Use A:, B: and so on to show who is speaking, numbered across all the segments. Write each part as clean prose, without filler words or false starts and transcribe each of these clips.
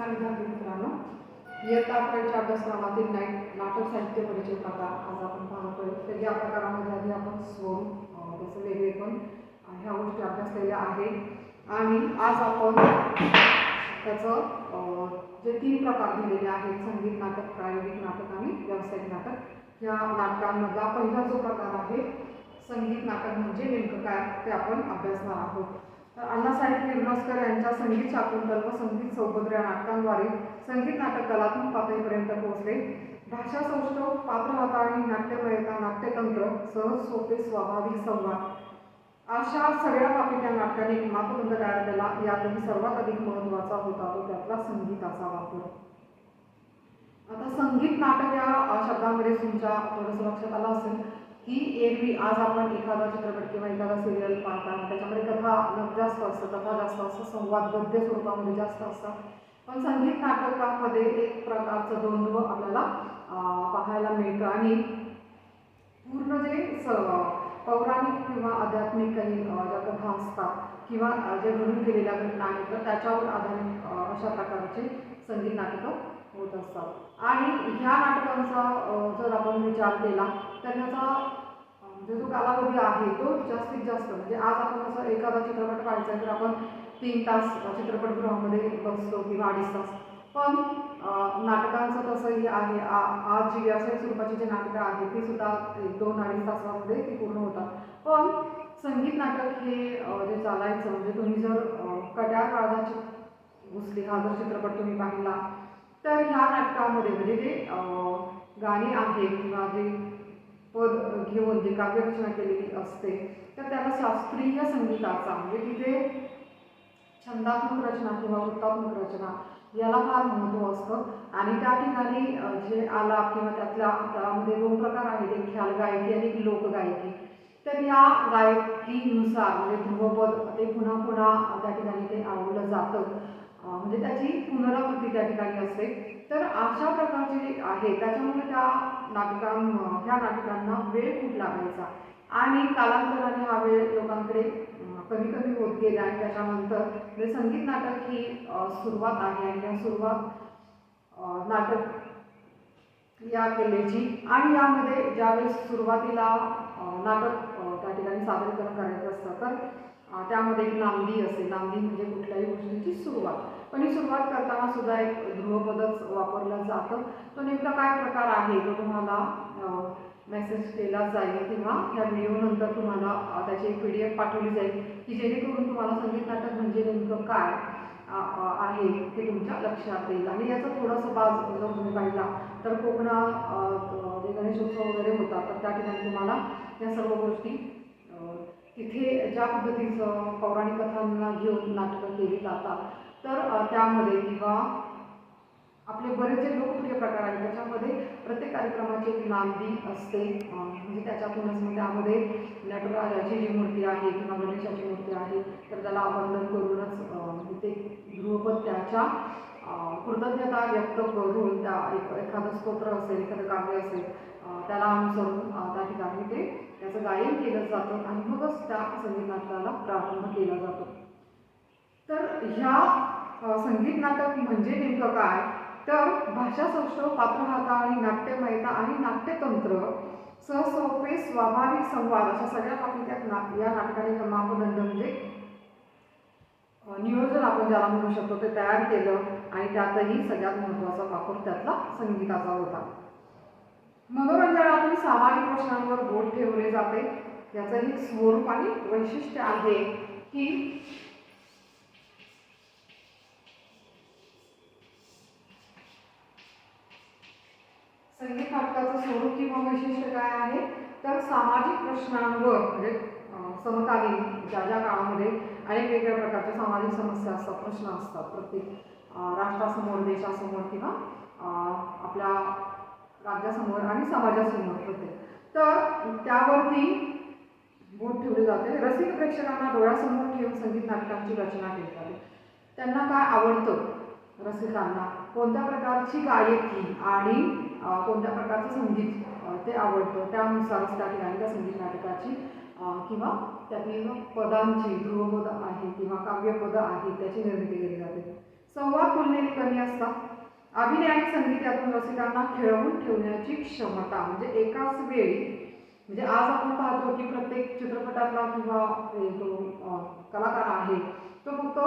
A: नमस्कार विद्यार्थी मित्रांनो, इयत्ता 11च्या अभ्यासक्रमातील नाटक साहित्य परिचय प्रकार आज आपण पाहतोय. तर या प्रकारामध्ये आधी आपण स्वरूप त्याचं वेगळेपण ह्या गोष्टी अभ्यासलेल्या आहेत आणि आज आपण त्याचं जे 3 प्रकार दिलेले आहेत, संगीत नाटक, प्रायोगिक नाटक आणि व्यावसायिक नाटक, या नाटकांमधला पहिला जो प्रकार आहे संगीत नाटक म्हणजे नेमकं काय ते आपण अभ्यासणार आहोत. तर अण्णासाहेब किर्लोस्कर यांच्या संगीत शाकुंतल व संगीत सौभद्र या नाटकांद्वारे संगीत नाटक कलात्मक पातळीपर्यंत पोहोचले. भाषा सौष्ठव, पात्र हाताळणी, नाट्यमयता, नाट्यतंत्र, सहज सोपे स्वाभाविक संवाद अशा सगळ्या बाबतीत या नाटकाने एक मापदंड तयार केला. यातही सर्वात अधिक महत्त्वाचा होता तो त्यातला संगीताचा वापर. आता संगीत नाटक या शब्दामध्ये तुमच्या थोडंसं लक्षात आलं असेल की एरवी आज आपण एखादा चित्रपट किंवा एखादा सिरियल पाहताना त्याच्यामध्ये कथा जास्त असतं, कथा जास्त असतं, संवाद गद्य स्वरूपामध्ये जास्त असतात. पण संगीत नाटकामध्ये एक प्रकारचं द्वंद्व आपल्याला पाहायला मिळतं आणि पूर्ण जे पौराणिक किंवा आध्यात्मिक काही ज्या कथा असतात किंवा जे घडून गेलेल्या घटना आहेत तर त्याच्यावर आधारित अशा प्रकारचे संगीत नाटकं होत असतात. आणि ह्या नाटकांचा जर आपण विचार केला तर ह्याचा जो कालावधी आहे तो जास्तीत जास्त म्हणजे आज आपण असं एखादा चित्रपट पाहायचा तर आपण 3 तास चित्रपटगृहामध्ये बसतो किंवा 2.5 तास. पण नाटकांचं तसंही आहे. आज जी व्यावसायिक स्वरूपाची जी नाटकं आहेत ती सुद्धा 2-2.5 तासामध्ये ती पूर्ण होतात. पण संगीत नाटक हे जे चालायचं म्हणजे तुम्ही जर कट्यार काळजाची घुसली हा जर चित्रपट तुम्ही पाहिला तर ह्या नाटकामध्ये म्हणजे जे गाणी आहेत किंवा जे पद घेऊन जे काव्यरचना केलेली असते तर त्याला शास्त्रीय संगीताचा म्हणजे तिथे छंदात्मक रचना किंवा वृत्तात्मक रचना याला फार महत्त्व असतं. आणि त्या ठिकाणी जे आलाप किंवा त्यामध्ये 2 प्रकार आहेत, एक ख्याल गायकी आणि एक लोकगायकी. तर या गायकीनुसार म्हणजे ध्रुवपद ते पुन्हा पुन्हा त्या ठिकाणी ते आवडलं जातं, म्हणजे त्याची पुनरावृत्ती त्या ठिकाणी असते. तर अशा प्रकारचे आहे त्याच्यामुळे ह्या नाटकांना वेळ खूप लागायचा आणि कालांतराने हा वेळ लोकांकडे कमी कमी होत गेला आणि त्याच्यानंतर म्हणजे संगीत नाटक ही सुरुवात आहे आणि या सुरुवात नाटक या कलेची. आणि यामध्ये ज्यावेळेस सुरुवातीला नाटक त्या ठिकाणी सादरीकरण करायचं असतं तर त्यामध्ये एक नांदी असते. नांदी म्हणजे कुठल्याही गोष्टीची सुरुवात. पण ही सुरुवात करताना सुद्धा एक ध्रुवपदच वापरलं जातं. तो नेमका काय प्रकार आहे तो तुम्हाला मेसेज केला जाईल किंवा या व्हिडिओनंतर तुम्हाला त्याची एक PDF पाठवली जाईल की जेणेकरून तुम्हाला संगीत नाटक म्हणजे नेमकं काय आहे ते तुमच्या लक्षात येईल. आणि याचा थोडासा बाज जर तुम्ही पाहिला तर कोकणात जे गणेशोत्सव वगैरे होतात तर त्या ठिकाणी तुम्हाला या सर्व गोष्टी तिथे ज्या पद्धतीचं पौराणिक कथांना घेऊन नाटकं केली जातात तर त्यामध्ये किंवा आपले बरेच जे लोकप्रिय प्रकार आहेत त्याच्यामध्ये प्रत्येक कार्यक्रमाची एक नांदी असते. म्हणजे त्याच्यातूनच मग त्यामध्ये नटराजाची जी मूर्ती आहे किंवा गणेशाची मूर्ती आहे तर त्याला वंदन करूनच ते ध्रुवपद त्याच्या कृतज्ञता व्यक्त करून त्या एखादं स्तोत्र असेल, एखादं काव्य असेल त्याला अनुसरून त्या ठिकाणी ते त्याचं गायन केलं जातं आणि मगच त्या संगीत नाटकाला प्रारंभ केला जातो. तर ह्या संगीत नाटक म्हणजे नेमकं काय तर भाषा सौष्ठव, पात्र हाताळणी, नाट्यमयता आणि नाट्यतंत्र, सहसोपे स्वाभाविक संवाद अशा सगळ्या बाबतीत या नाटकाने मापदंड म्हणजे नियोजन आपण ज्याला म्हणू शकतो ते तयार केलं आणि त्यातही सगळ्यात महत्त्वाचा वापर त्यातला संगीताचा होता. मनोरंजनातून सामाजिक प्रश्नांवर बोट ठेवले जाते. याचं एक स्वरूप आणि वैशिष्ट्य आहे की संगीत नाटकाचं स्वरूप किंवा वैशिष्ट्य काय आहे तर सामाजिक प्रश्नांवर म्हणजे समकालीन ज्या ज्या काळामध्ये अनेक वेगळ्या प्रकारच्या सामाजिक समस्या असतात, प्रश्न असतात प्रत्येक राष्ट्रासमोर, देशासमोर किंवा आपल्या राज्यासमोर आणि समाजासमोर प्रत्येक. तर त्यावरती बोट ठेवले जाते. रसिक प्रेक्षकांना डोळ्यासमोर ठेवून संगीत नाटकांची रचना केली जाते. त्यांना काय आवडतं रसिकांना, कोणत्या प्रकारची गायकी आणि कोणत्या प्रकारचं संगीत ते आवडतं त्यानुसारच त्या ठिकाणी त्या संगीत नाटकाची किंवा त्यातील पदांची ध्रुवपद आहे किंवा काव्यपद आहे त्याची निर्मिती केली जाते. संवाद तुलनेने कमी असतात. अभिनय आणि संगीत यातून रसिकांना खेळवून ठेवण्याची क्षमता म्हणजे एकाच वेळी म्हणजे आज आपण पाहतो की प्रत्येक चित्रपटातला किंवा जो कलाकार आहे तो फक्त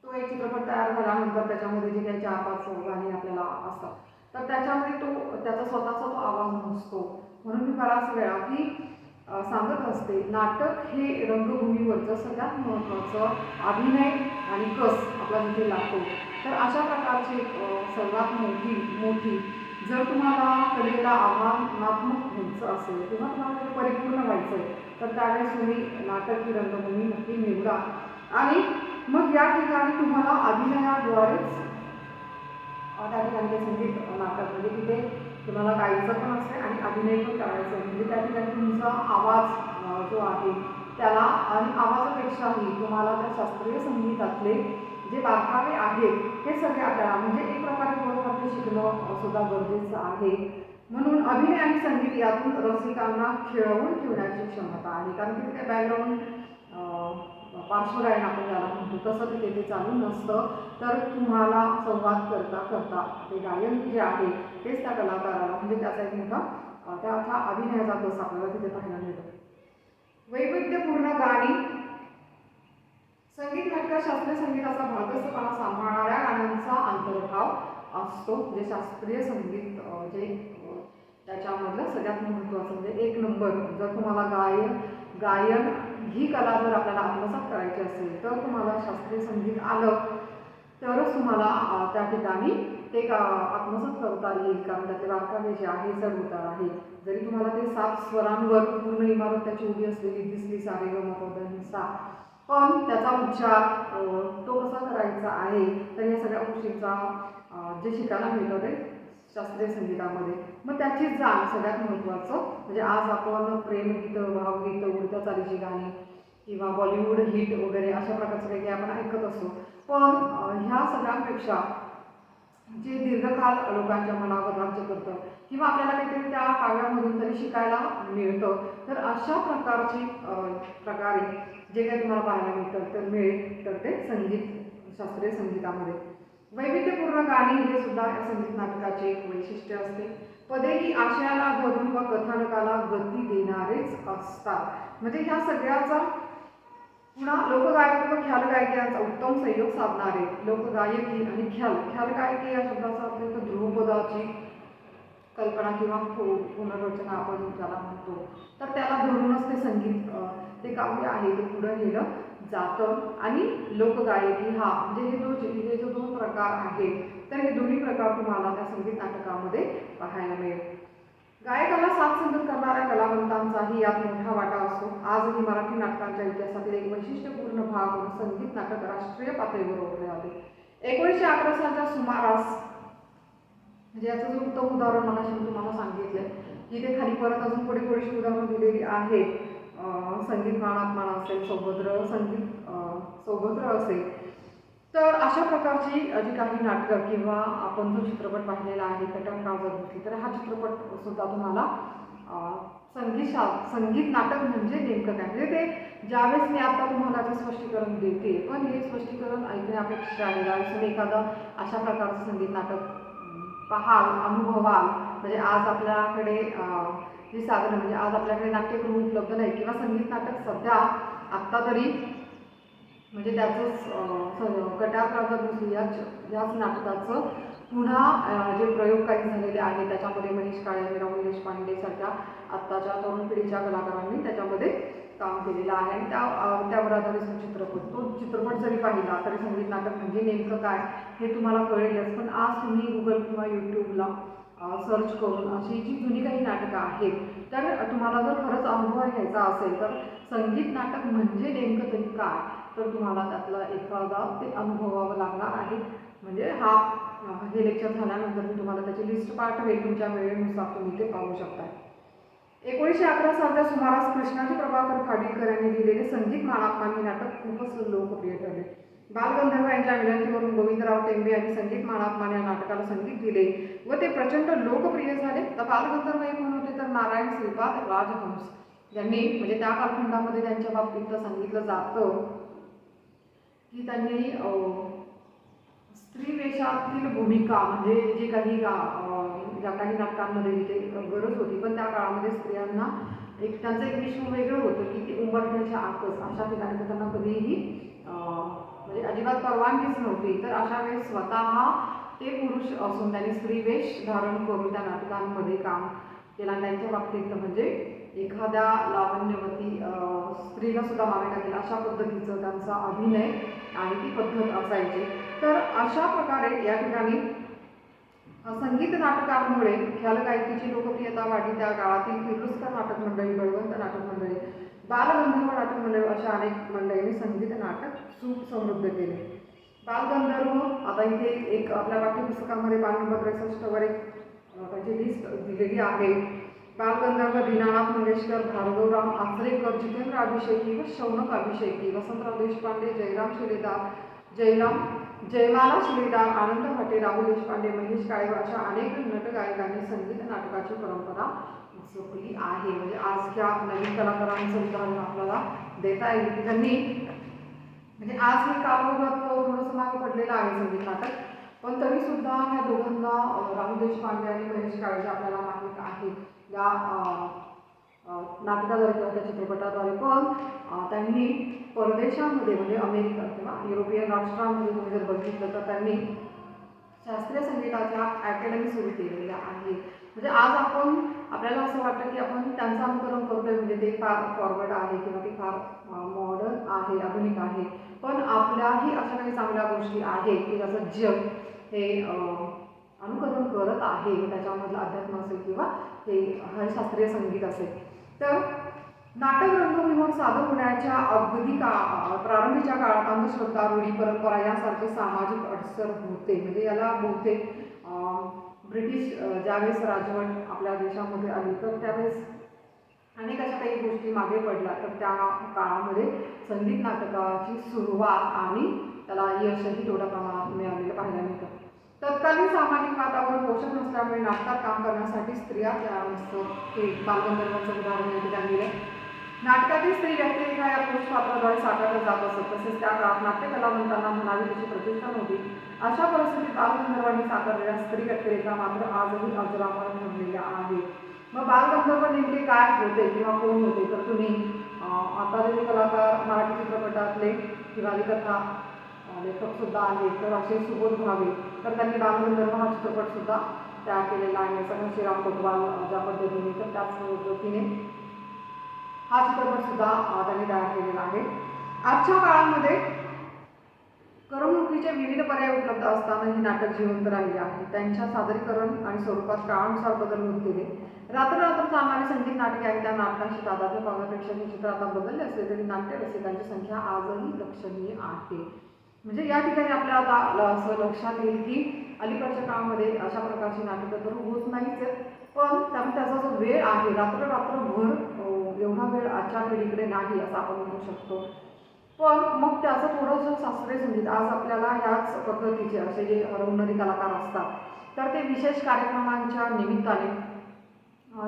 A: तो एक चित्रपट तयार झाल्यानंतर त्याच्यामध्ये जे काही 4-5 गाणी आपल्याला असतात तर त्याच्यामध्ये तो त्याचा स्वतःचा तो आवाज नसतो. म्हणून मी बराच वेळा की सांगत असते नाटक हे रंगभूमीवरचं सगळ्यात महत्त्वाचं अभिनय आणि कस आपला जिथे लागतो. तर अशा प्रकारची सर्वात मोठी जर तुम्हाला कलेला आव्हानात्मक व्हायचं असेल किंवा तुम्हाला ते परिपूर्ण व्हायचं आहे तर त्यावेळेस तुम्ही नाटक ही रंगभूमी नक्की निवडा. आणि मग या ठिकाणी तुम्हाला अभिनयाद्वारेच त्या ठिकाणी ते संगीत नाटक म्हणजे तिथे तुम्हाला गायचं पण असते आणि अभिनय पण करायचं आहे. म्हणजे त्या ठिकाणी तुमचा आवाज जो आहे त्याला आणि आवाजापेक्षाही तुम्हाला त्या शास्त्रीय संगीतातले जे बारकावे आहेत हे सगळे आपल्याला म्हणजे एक प्रकारे थोडंफार ते शिकणं सुद्धा गरजेचं आहे. म्हणून अभिनय आणि संगीत यातून रसिकांना खेळवून ठेवण्याची क्षमता आहे. कारण की ते बॅकग्राऊंड पार्श्वगायन आपण ज्याला म्हणतो तसं तिथे ते चालू नसतं. तर तुम्हाला संवाद करता करता ते गायन जे आहे तेच त्या कलाकाराला म्हणजे त्याचा एक मोठा त्या अभिनयाचा कस आपल्याला तिथे पाहायला मिळतो. वैविध्यपूर्ण गाणी संगीत नाटकात शास्त्रीय संगीताचा भागस्थपणा सांभाळणाऱ्या गाण्यांचा अंतर्भाव असतो. म्हणजे शास्त्रीय संगीत जे त्याच्यामधलं सगळ्यात महत्त्वाचं म्हणजे एक नंबर जर तुम्हाला गायन ही कला जर आपल्याला आत्मसात करायची असेल तर तुम्हाला शास्त्रीय संगीत आलं तरच तुम्हाला त्या ठिकाणी ते आत्मसात करता येईल. कारण त्याचे बारकावे जे आहे चढ उतार आहे. जरी तुम्हाला ते 7 स्वरांवर पूर्ण इमारत त्याची उभी असलेली दिसली सा रे ग म प द नि सा पण त्याचा उच्चार तो कसा करायचा आहे तर या सगळ्या गोष्टींचा जे शिकायला मिळतं ते शास्त्रीय संगीतामध्ये. मग त्याची जाण सगळ्यात महत्त्वाचं म्हणजे आज आपण प्रेमगीतं भावगीतं उडत्या चालीची गाणी किंवा बॉलिवूड हिट वगैरे अशा प्रकारचं काही आपण ऐकत असतो. पण ह्या सगळ्यांपेक्षा जे दीर्घकाळ लोकांच्या मनावर राज्य करतं किंवा आपल्याला काहीतरी त्या काव्यामधून तरी शिकायला मिळतं तर अशा प्रकारे जे काही तुम्हाला पाहायला मिळतं तर मिळेल तर ते शास्त्रीय संगीतामध्ये. वैविध्यपूर्ण गाणी हे सुद्धा या संगीत नाटकाचे एक वैशिष्ट्य असते. पदे ही आशयाला धरून व कथानकाला गती देणारेच असतात. म्हणजे ह्या सगळ्याचा पुन्हा लोकगायक व ख्याल गायकी यांचा उत्तम संयोग साधणारे लोकगायकी आणि ख्याल गायकी या शब्दाचा अर्थ ध्रुवपदाची कल्पना किंवा पुनर्रचना आपण ज्याला म्हणतो तर त्याला धरूनच ते संगीत ते काव्य आहे ते पुढं नेलं जातं. आणि लोकगायकी हा म्हणजे हे जो 2 प्रकार आहेत तर हे दोन्ही प्रकार तुम्हाला त्या संगीत नाटकामध्ये पाहायला मिळेल. गायकाला साथ संगत करणाऱ्या कलावंतांचाही यात मोठा वाटा असतो. आजही मराठी नाटकांच्या इतिहासातील एक वैशिष्ट्यपूर्ण भाग म्हणून संगीत नाटक राष्ट्रीय पातळीवर ओळखले जाते. 1911 सालच्या सुमारास म्हणजे याचं जो उत्तम उदाहरण मला तुम्हाला सांगितलंय की ते खाली परत अजून पुढे थोडीशी उदाहरणं दिलेली आहेत. संगीत मानात्मान असेल सौभद्र असेल तर अशा प्रकारची जी काही नाटकं किंवा आपण जो चित्रपट पाहिलेला आहे कटकराव जगदीशी तर हा चित्रपट सुद्धा तुम्हाला संगीत नाटक म्हणजे नेमकं काय म्हणजे ते ज्यावेळेस मी आता तुम्हाला याचं स्पष्टीकरण देते पण हे स्पष्टीकरण ऐकण्यापेक्षा आहे ज्यावेळेस तुम्ही एखादं अशा प्रकारचं संगीत नाटक पाहाल अनुभवाल म्हणजे आज आपल्याकडे जी साधनं म्हणजे आज आपल्याकडे नाट्यगृह उपलब्ध नाही किंवा संगीत नाटक सध्या आत्ता तरी म्हणजे त्याचंच कटाकाचा दुसरी याच नाटकाचं पुन्हा जे प्रयोग काही झालेले आहेत त्याच्यामध्ये महेश काळे राहुल देशपांडे सारख्या आत्ताच्या तरुण पिढीच्या कलाकारांनी त्याच्यामध्ये काम केलेलं आहे. आणि त्यावर आधारित तो चित्रपट जरी पाहिला तरी संगीत नाटक म्हणजे नेमकं काय हे तुम्हाला कळेलच. पण आज तुम्ही गुगल किंवा यूट्यूबला सर्च करून अशी जी जुनी काही नाटकं आहेत तर तुम्हाला जर खरंच अनुभव घ्यायचा असेल तर संगीत नाटक म्हणजे नेमकं तरी काय तर तुम्हाला त्यातला एखादा ते अनुभवावं लागणार आहे. म्हणजे हे लेक्चर झाल्यानंतर मी तुम्हाला त्याची लिस्ट पाठवेल तुमच्या वेळेनुसार तुम्ही ते पाहू शकता. 1911 सालच्या सुमारास कृष्णाजी प्रभाकर खाडीलकर यांनी लिहिलेले संगीत मानात्मान हे नाटक खूपच लोकप्रिय ठरले. बालगंधर्व यांच्या विनंतीवरून गोविंदराव टेंबे यांनी संगीत मानात्मान या नाटकाला संगीत दिले व ते प्रचंड लोकप्रिय झाले. तर बालगंधर्व एक म्हणून होते तर नारायण श्रीपाद राजहंस यांनी म्हणजे त्या कालखंडामध्ये त्यांच्या बाबतीत सांगितलं जातं की त्यांनी स्त्रीवेशातील भूमिका म्हणजे जी काही ज्या काही नाटकांमध्ये जिथे गरज होती, पण त्या काळामध्ये स्त्रियांना त्यांचं एक विश्व वेगळं होतं की ती उंबरठ्याच्या आतच अशा ठिकाणी त्यांना कधीही म्हणजे अजिबात परवानगीच नव्हती. तर अशा वेळेस स्वतः ते पुरुष असून त्यांनी स्त्रीवेश धारण करून त्या नाटकांमध्ये काम केलं. त्यांच्या बाबतीत म्हणजे एखाद्या लावण्यवती स्त्रीला सुद्धा मागे टाकेल अशा पद्धतीचं त्यांचा अभिनय आणि ती पद्धत असायची. तर अशा प्रकारे या ठिकाणी संगीत नाटकांमुळे ख्याल गायकीची लोकप्रियता वाढली. त्या काळातील किर्लोस्कर नाटक मंडळी, बळवंत नाटक मंडळी, बालगंधर्व नाटक मंडळी अशा अनेक मंडळींनी संगीत नाटक समृद्ध केले. बालगंधर्व आता इथे एक आपल्या पाठ्यपुस्तकामध्ये पान नंबर 63 वर एक त्याची लिस्ट दिलेली आहे. बालगंधर्व दीनानाथ मंगेशकर, भार्गवराव आचरेकर, जितेंद्र अभिषेकी व शौनक अभिषेकी, वसंतराव देशपांडे, जयराम शिलेदार, जयमाला शिलेदार, आनंद भाटे, राहुल देशपांडे, महेश काळेकर अशा अनेक नटगायकांनी संगीत नाटकाची परंपरा जपली आहे. म्हणजे आजच्या नवीन कलाकारांचं उदाहरण आपल्याला देता येईल की त्यांनी म्हणजे आज हे कालोखात थोडंसं मागे पडलेलं आहे संगीत नाटक, पण तरी सुद्धा ह्या दोघांना राहुल देशपांडे आणि महेश काळेकर आपल्याला माहीत आहे या नाटकाद्वारे किंवा त्या चित्रपटाद्वारे. पण त्यांनी परदेशामध्ये म्हणजे अमेरिका किंवा युरोपियन राष्ट्रांमध्ये तुम्ही जर बघितलं तर त्यांनी शास्त्रीय संगीताच्या अकॅडमी सुरू केलेल्या आहे. म्हणजे आज आपल्याला असं वाटतं की आपण त्यांचं अनुकरण करतोय म्हणजे ते फार फॉरवर्ड आहे किंवा ते फार मॉडर्न आहे, आधुनिक आहे, पण आपल्याही अशा काही चांगल्या गोष्टी आहेत की त्याचं जग हे अनुकरण करत आहे. त्याच्यामधलं अध्यात्म असेल किंवा हे शास्त्रीय संगीत असेल. तर नाटक रंगभूमीवर सादर होण्याच्या अगदी प्रारंभीच्या काळात अंधश्रद्धा, रूढी, परंपरा यासारखे सामाजिक अडसर होते. म्हणजे याला बहुतेक ब्रिटिश ज्यावेळेस राजवट आपल्या देशामध्ये आली तर त्यावेळेस अनेक अशा काही गोष्टी मागे पडल्या. तर त्या काळामध्ये संगीत नाटकाची सुरुवात आणि त्याला यशही तेवढ्या प्रमाणात मिळालेलं पाहायला मिळतं. तत्कालीन सामाजिक वातावरण पोषक नसल्यामुळे नाटकात काम करण्यासाठी स्त्रिया तयार नसतं. हे बालगंधर्वांचं उदाहरण आहे त्यांनी दिलं. नाटकातील स्त्री व्यक्तिरेखा या पुरुष पात्राद्वारे साकारल्या जात असत. तसेच त्या काळात नाट्य कलावंतांना म्हणावी तशी प्रतिष्ठा नव्हती. अशा परिस्थितीत बालगंधर्वांनी साकारलेल्या स्त्री व्यक्तिरेखा मात्र आजही अजरामर ठरलेल्या आहेत. मग बालगंधर्व नेमके काय होते किंवा कोण होते तर तुम्ही आता कलाकार मराठी चित्रपटातले किंवा कथा लेखक सुद्धा आहेत तर असे सुबोध भावे तर त्यांनी बालगंधर्व हा चित्रपट सुद्धा तयार केलेला आहे. सगळं श्रीराम कोतवाल ज्या पद्धतीने तर त्याच पद्धतीने हा चित्रपट सुद्धा त्यांनी तयार केलेला आहे. आजच्या काळामध्ये करमणुकीचे विविध पर्याय उपलब्ध असताना ही नाटक जिवंत राहिले आहे. त्यांच्या सादरीकरण आणि स्वरूपात काळानुसार बदल होत गेले. रात्र चालणारी संगीत नाटके आहेत त्या नाटकांशी तादात्म्य पाहण्यापेक्षा हे चित्र आता बदलले असले तरी नाट्य रसिकांची संख्या आजही लक्षणीय आहे. म्हणजे या ठिकाणी आपल्याला आता असं लक्षात येईल की अलीकडच्या काळामध्ये अशा प्रकारची नाटकं तर होत नाहीच आहेत, पण त्याचा जो वेळ आहे रात्रभर एवढा वेळ आजच्या पिढीकडे नाही असं आपण म्हणू शकतो. पण मग त्याचं थोडंसं शास्त्रीय संगीत आज आपल्याला ह्याच पद्धतीचे असे जे हरवणारे कलाकार असतात तर ते विशेष कार्यक्रमांच्या निमित्ताने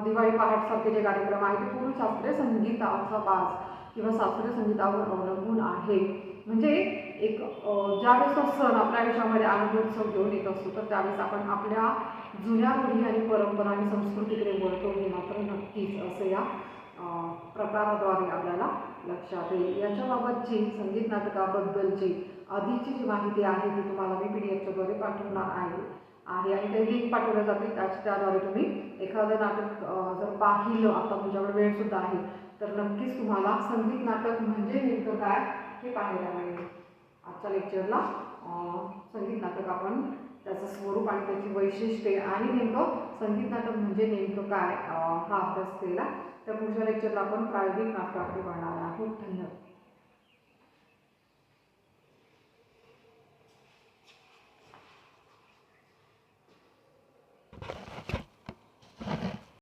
A: दिवाळी पहाटसारखे जे कार्यक्रम आहेत ते पूर्ण शास्त्रीय संगीताचा बाज किंवा शास्त्रीय संगीतावर अवलंबून आहे. म्हणजे एक ज्यावेळेस तो सण आपल्या आयुष्यामध्ये आनंदोत्सव घेऊन येत असतो तर त्यावेळेस आपण आपल्या जुन्या रूढी आणि परंपरा आणि संस्कृतीकडे वळतो हे मात्र नक्कीच असं या प्रकाराद्वारे आपल्याला लक्षात येईल. याच्याबाबतची संगीत नाटकाबद्दलची आधीची जी माहिती आहे ती तुम्हाला मी PDF-च्याद्वारे पाठवणार आहे आणि ते लिंक पाठवलं जाते त्याद्वारे तुम्ही एखादं नाटक जर पाहिलं आता तुमच्याकडे वेळसुद्धा आहे तर नक्कीच तुम्हाला संगीत नाटक म्हणजे नेमकं काय हे पाहायला मिळेल. आजच्या लेक्चरला संगीत नाटक आपण त्याचं स्वरूप आणि त्याची वैशिष्ट्ये आणि नेमकं संगीत नाटक म्हणजे नेमकं काय हा अभ्यास केला. तर पुढच्या लेक्चरला आपण प्रायोगिक नाटकाकडे वळणार आहोत. धन्यवाद.